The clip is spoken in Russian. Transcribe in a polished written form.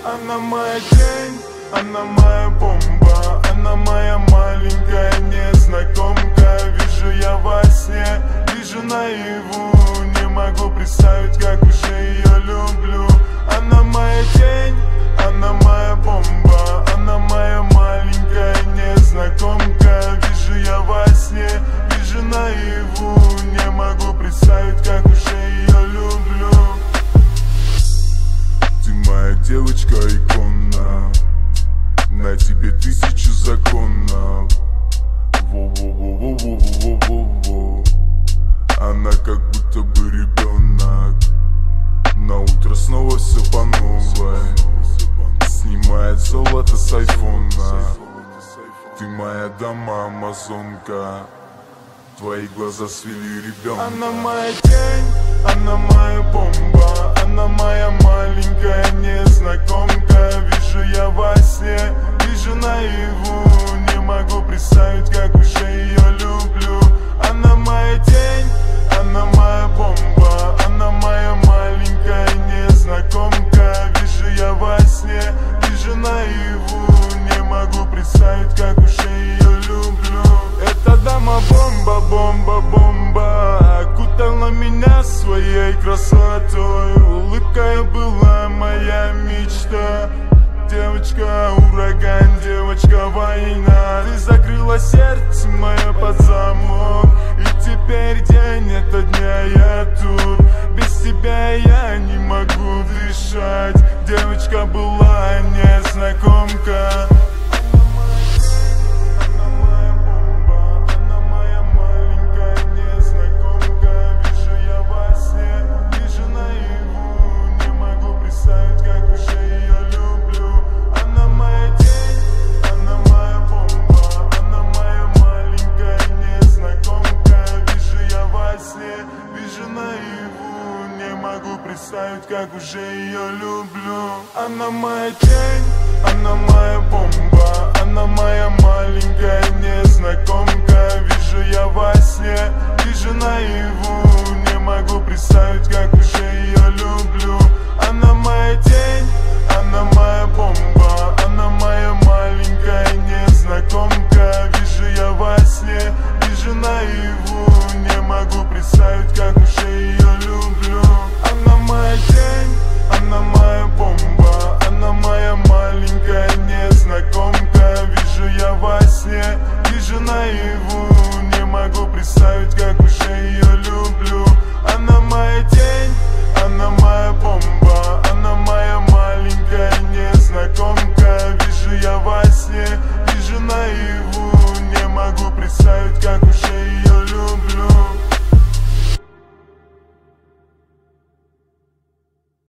Она моя тень, она моя бомба, она моя маленькая незнакомка. Вижу я во сне, вижу наяву, не могу представить, как уже ее люблю. Она моя тень, она моя бомба, она моя маленькая незнакомка. Вижу я во сне, вижу наяву, не могу представить, как уже ее люблю. Ты моя девочка икона, на тебе 1000 законов. Во-во-во-во-во-во-во-во. Она как будто бы ребенок, на утро снова все по новой. Снимает золото с айфона. Ты моя дама амазонка, твои глаза свели ребенка. Она моя тень, она моя бомба, она моя маленькая незнакомка. Вижу я во сне, вижу наяву, не могу представить, как уже ее люблю. Она моя тень, она моя бомба, она моя маленькая незнакомка. Вижу я во сне, вижу наяву, не могу представить, как уже ее люблю. Эта дама бомба, бомба, бомба, окутала меня своей красотой. Улыбкой была моя мечта. Девочка ураган, девочка война. Ты закрыла сердце мое под замок, и теперь день ото дня я тут. Без тебя я не могу дышать. Девочка была незнакомка. Представить, как уже ее люблю. Она моя тень, она моя бомба.